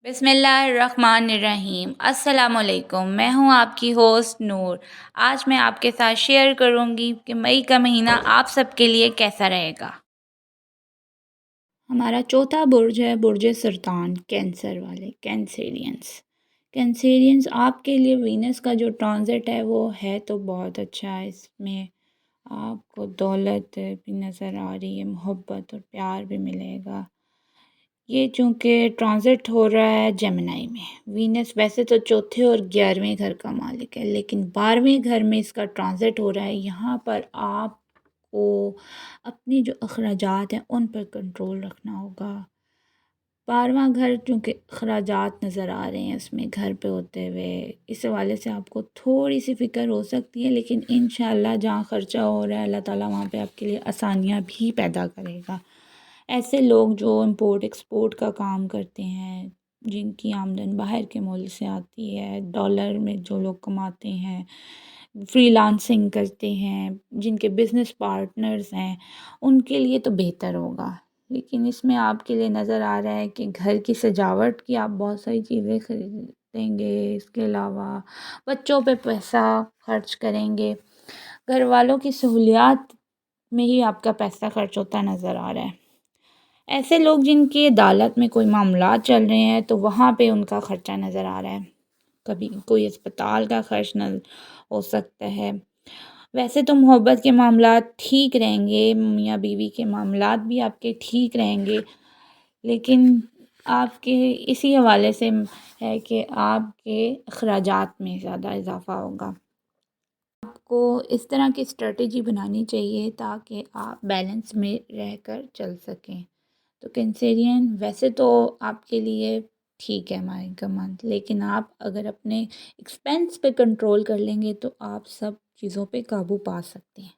بسم اللہ الرحمن الرحیم۔ السلام علیکم، میں ہوں آپ کی ہوسٹ نور۔ آج میں آپ کے ساتھ شیئر کروں گی کہ مئی کا مہینہ آپ سب کے لیے کیسا رہے گا۔ ہمارا چوتھا برج ہے برج سرطان، کینسر والے کینسیرینس آپ کے لیے وینس کا جو ٹرانزٹ ہے وہ ہے تو بہت اچھا ہے۔ اس میں آپ کو دولت بھی نظر آ رہی ہے، محبت اور پیار بھی ملے گا۔ یہ چونکہ ٹرانزٹ ہو رہا ہے جیمنائی میں، وینس ویسے تو چوتھے اور 11ویں گھر کا مالک ہے، لیکن 12ویں گھر میں اس کا ٹرانزٹ ہو رہا ہے۔ یہاں پر آپ کو اپنی جو اخراجات ہیں ان پر کنٹرول رکھنا ہوگا۔ 12واں گھر چونکہ اخراجات نظر آ رہے ہیں اس میں گھر پہ ہوتے ہوئے، اس حوالے سے آپ کو تھوڑی سی فکر ہو سکتی ہے، لیکن انشاءاللہ جہاں خرچہ ہو رہا ہے اللہ تعالیٰ وہاں پہ آپ کے لیے آسانیاں بھی پیدا کرے گا۔ ایسے لوگ جو امپورٹ ایکسپورٹ کا کام کرتے ہیں، جن کی آمدن باہر کے ملک سے آتی ہے، ڈالر میں جو لوگ کماتے ہیں، فری لانسنگ کرتے ہیں، جن کے بزنس پارٹنرز ہیں، ان کے لیے تو بہتر ہوگا۔ لیکن اس میں آپ کے لیے نظر آ رہا ہے کہ گھر کی سجاوٹ کی آپ بہت ساری چیزیں خریدیں گے، اس کے علاوہ بچوں پہ پیسہ خرچ کریں گے، گھر والوں کی سہولیات میں ہی آپ کا پیسہ خرچ ہوتا نظر آ رہا ہے۔ ایسے لوگ جن کی عدالت میں کوئی معاملات چل رہے ہیں تو وہاں پہ ان کا خرچہ نظر آ رہا ہے، کبھی کوئی اسپتال کا خرچ نہ ہو سکتا ہے۔ ویسے تو محبت کے معاملات ٹھیک رہیں گے، میاں بیوی کے معاملات بھی آپ کے ٹھیک رہیں گے، لیکن آپ کے اسی حوالے سے ہے کہ آپ کے اخراجات میں زیادہ اضافہ ہوگا۔ آپ کو اس طرح کی اسٹریٹجی بنانی چاہیے تاکہ آپ بیلنس میں رہ کر چل سکیں۔ تو کینسیرین ویسے تو آپ کے لیے ٹھیک ہے مائی کا منتھ، لیکن آپ اگر اپنے ایکسپینس پہ کنٹرول کر لیں گے تو آپ سب چیزوں پہ قابو پا سکتے ہیں۔